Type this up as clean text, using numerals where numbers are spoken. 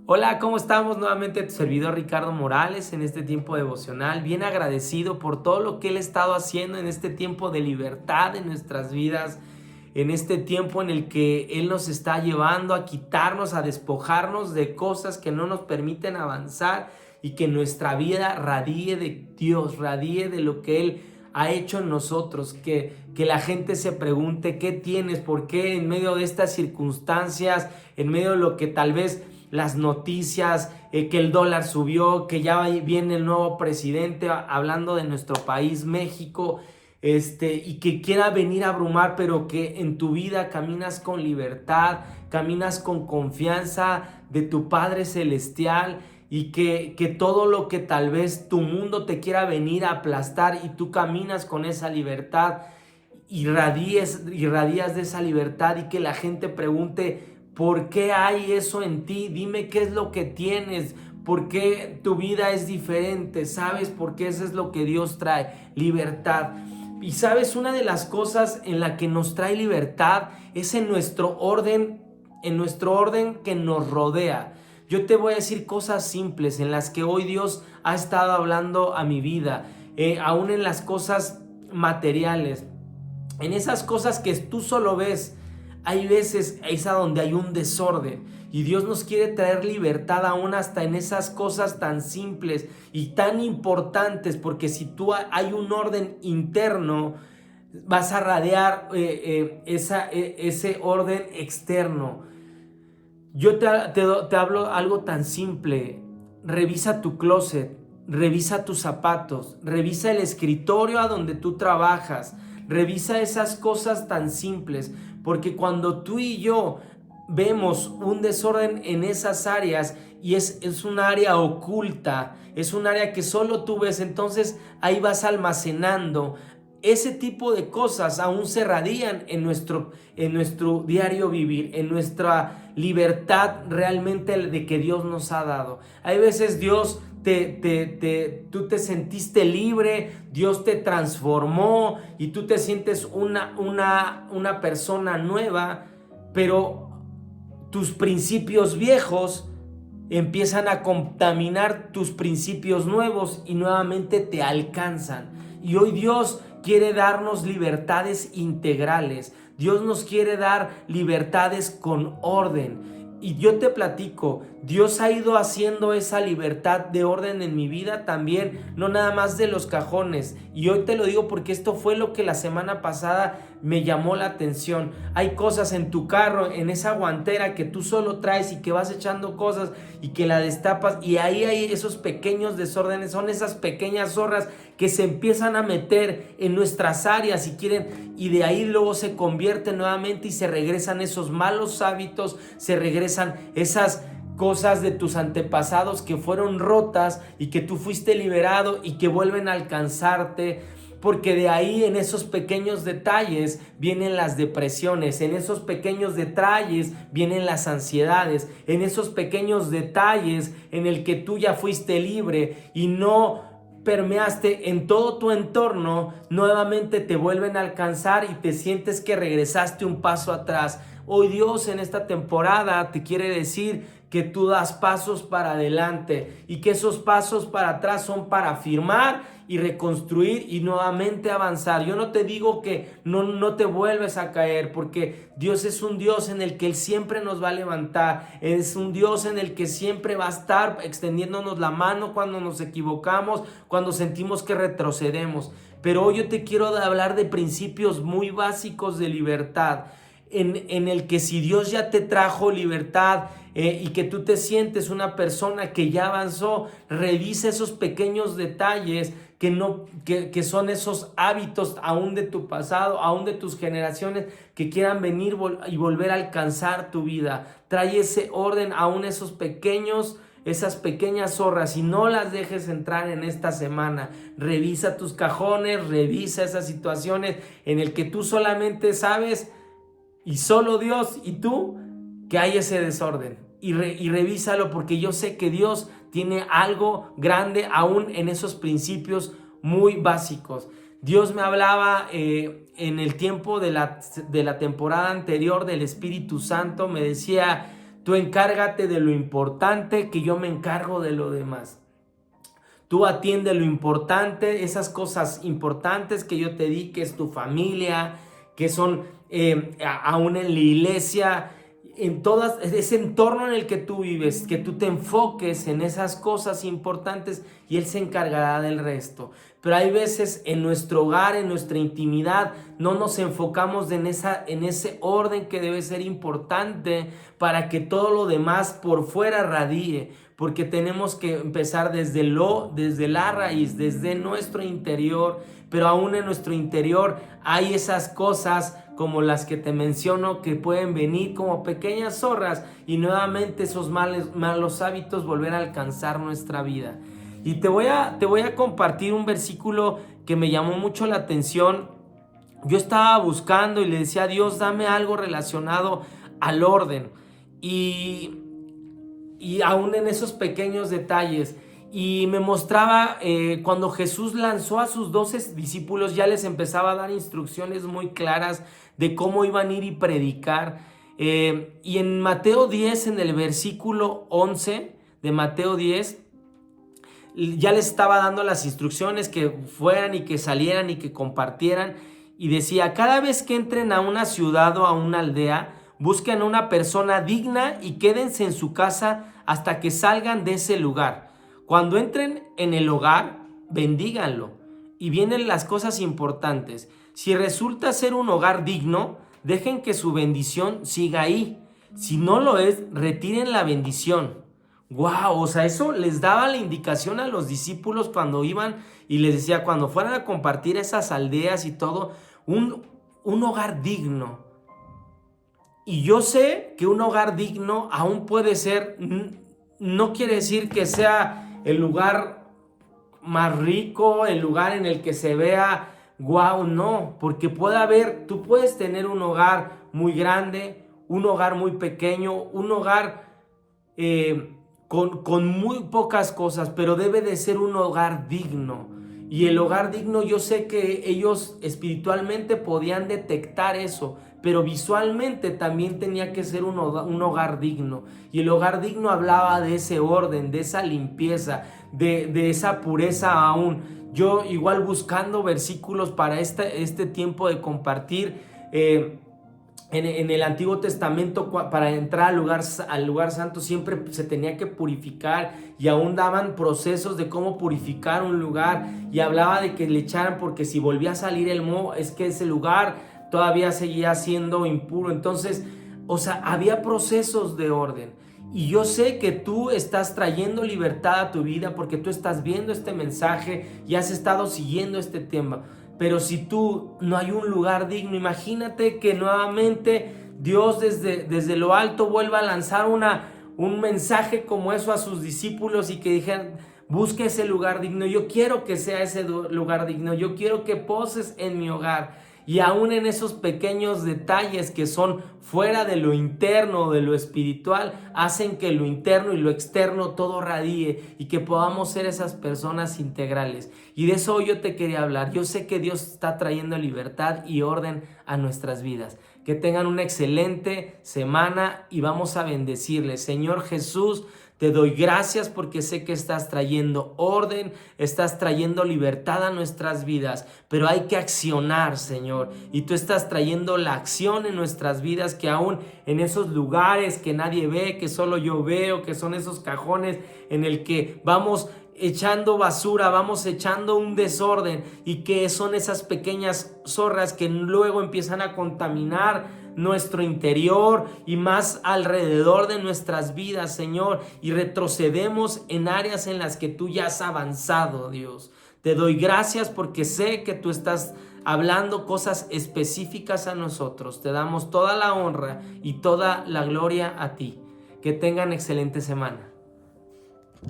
Hola, ¿cómo estamos? Nuevamente tu servidor Ricardo Morales en este tiempo devocional, bien agradecido por todo lo que Él ha estado haciendo en este tiempo de libertad en nuestras vidas, en este tiempo en el que Él nos está llevando a quitarnos, a despojarnos de cosas que no nos permiten avanzar y que nuestra vida radíe de Dios, radíe de lo que Él ha hecho en nosotros, que la gente se pregunte qué tienes, por qué en medio de estas circunstancias, en medio de lo que tal vez las noticias, que el dólar subió, que ya viene el nuevo presidente hablando de nuestro país, México, y que quiera venir a abrumar, pero que en tu vida caminas con libertad, caminas con confianza de tu Padre Celestial y que todo lo que tal vez tu mundo te quiera venir a aplastar y tú caminas con esa libertad, irradias de esa libertad y que la gente pregunte ¿por qué hay eso en ti? Dime qué es lo que tienes, por qué tu vida es diferente, ¿sabes? Porque eso es lo que Dios trae, libertad. Y sabes, una de las cosas en la que nos trae libertad es en nuestro orden que nos rodea. Yo te voy a decir cosas simples en las que hoy Dios ha estado hablando a mi vida, aún en las cosas materiales, en esas cosas que tú solo ves. Hay veces es a donde hay un desorden y Dios nos quiere traer libertad aún hasta en esas cosas tan simples y tan importantes, porque si tú hay un orden interno, vas a radiar ese orden externo. Yo te hablo algo tan simple. Revisa tu closet, revisa tus zapatos, revisa el escritorio a donde tú trabajas, revisa esas cosas tan simples, porque cuando tú y yo vemos un desorden en esas áreas y es un área oculta, es un área que solo tú ves, entonces ahí vas almacenando. Ese tipo de cosas aún se radían en nuestro diario vivir, en nuestra libertad realmente de que Dios nos ha dado. Hay veces Dios tú te sentiste libre, Dios te transformó y tú te sientes una persona nueva, pero tus principios viejos empiezan a contaminar tus principios nuevos y nuevamente te alcanzan. Y hoy Dios quiere darnos libertades integrales. Dios nos quiere dar libertades con orden. Y yo te platico, Dios ha ido haciendo esa libertad de orden en mi vida también, no nada más de los cajones. Y hoy te lo digo porque esto fue lo que la semana pasada me llamó la atención. Hay cosas en tu carro, en esa guantera que tú solo traes y que vas echando cosas y que la destapas y ahí hay esos pequeños desórdenes, son esas pequeñas zorras que se empiezan a meter en nuestras áreas y quieren, y de ahí luego se convierten nuevamente y se regresan esos malos hábitos, se regresan esas cosas de tus antepasados que fueron rotas y que tú fuiste liberado y que vuelven a alcanzarte. Porque de ahí, en esos pequeños detalles, vienen las depresiones, en esos pequeños detalles vienen las ansiedades, en esos pequeños detalles en el que tú ya fuiste libre y no permeaste en todo tu entorno, nuevamente te vuelven a alcanzar y te sientes que regresaste un paso atrás. Hoy Dios en esta temporada te quiere decir que tú das pasos para adelante y que esos pasos para atrás son para afirmar y reconstruir y nuevamente avanzar. Yo no te digo que no te vuelves a caer, porque Dios es un Dios en el que Él siempre nos va a levantar, es un Dios en el que siempre va a estar extendiéndonos la mano cuando nos equivocamos, cuando sentimos que retrocedemos. Pero hoy yo te quiero hablar de principios muy básicos de libertad, en el que si Dios ya te trajo libertad, y que tú te sientes una persona que ya avanzó, revisa esos pequeños detalles que son esos hábitos aún de tu pasado, aún de tus generaciones, que quieran venir y volver a alcanzar tu vida. Trae ese orden aún esas pequeñas zorras y no las dejes entrar en esta semana. Revisa tus cajones, revisa esas situaciones en el que tú solamente sabes y solo Dios y tú que hay ese desorden. Y revísalo, porque yo sé que Dios tiene algo grande aún en esos principios muy básicos. Dios me hablaba en el tiempo de la temporada anterior del Espíritu Santo, me decía: Tú encárgate de lo importante, que yo me encargo de lo demás. Tú atiende lo importante, esas cosas importantes que yo te di, que es tu familia, que son aún en la iglesia, en todo ese entorno en el que tú vives, que tú te enfoques en esas cosas importantes y Él se encargará del resto. Pero hay veces en nuestro hogar, en nuestra intimidad, no nos enfocamos en ese orden que debe ser importante para que todo lo demás por fuera radie. Porque tenemos que empezar desde la raíz, desde nuestro interior, pero aún en nuestro interior hay esas cosas como las que te menciono que pueden venir como pequeñas zorras y nuevamente esos malos hábitos volver a alcanzar nuestra vida. Y te voy a compartir un versículo que me llamó mucho la atención. Yo estaba buscando y le decía a Dios, dame algo relacionado al orden. Y aún en esos pequeños detalles. Y me mostraba cuando Jesús lanzó a sus 12 discípulos, ya les empezaba a dar instrucciones muy claras de cómo iban a ir y predicar. Y en Mateo 10, en el versículo 11 de Mateo 10, ya les estaba dando las instrucciones que fueran y que salieran y que compartieran. Y decía, cada vez que entren a una ciudad o a una aldea, busquen a una persona digna y quédense en su casa hasta que salgan de ese lugar. Cuando entren en el hogar, bendíganlo. Y vienen las cosas importantes. Si resulta ser un hogar digno, dejen que su bendición siga ahí. Si no lo es, retiren la bendición. ¡Wow! O sea, eso les daba la indicación a los discípulos cuando iban y les decía, cuando fueran a compartir esas aldeas y todo, un hogar digno. Y yo sé que un hogar digno aún puede ser, no quiere decir que sea el lugar más rico, el lugar en el que se vea wow, no, porque tú puedes tener un hogar muy grande, un hogar muy pequeño, un hogar con muy pocas cosas, pero debe de ser un hogar digno. Y el hogar digno, yo sé que ellos espiritualmente podían detectar eso, pero visualmente también tenía que ser un hogar digno. Y el hogar digno hablaba de ese orden, de esa limpieza, de esa pureza aún. Yo igual buscando versículos para este tiempo de compartir, en el Antiguo Testamento, para entrar al lugar santo siempre se tenía que purificar, y aún daban procesos de cómo purificar un lugar, y hablaba de que le echaran, porque si volvía a salir el moho es que ese lugar todavía seguía siendo impuro. Entonces, o sea, había procesos de orden. Y yo sé que tú estás trayendo libertad a tu vida porque tú estás viendo este mensaje y has estado siguiendo este tema. Pero si tú no hay un lugar digno, imagínate que nuevamente Dios desde lo alto vuelva a lanzar un mensaje como eso a sus discípulos y que dijeran, busque ese lugar digno. Yo quiero que sea ese lugar digno. Yo quiero que poses en mi hogar. Y aún en esos pequeños detalles que son fuera de lo interno, de lo espiritual, hacen que lo interno y lo externo todo radie y que podamos ser esas personas integrales. Y de eso yo te quería hablar. Yo sé que Dios está trayendo libertad y orden a nuestras vidas. Que tengan una excelente semana y vamos a bendecirles. Señor Jesús, te doy gracias porque sé que estás trayendo orden, estás trayendo libertad a nuestras vidas, pero hay que accionar, Señor. Y tú estás trayendo la acción en nuestras vidas, que aún en esos lugares que nadie ve, que solo yo veo, que son esos cajones en el que vamos echando basura, vamos echando un desorden, y que son esas pequeñas zorras que luego empiezan a contaminar nuestro interior y más alrededor de nuestras vidas, Señor, y retrocedemos en áreas en las que tú ya has avanzado, Dios. Te doy gracias porque sé que tú estás hablando cosas específicas a nosotros. Te damos toda la honra y toda la gloria a ti. Que tengan excelente semana.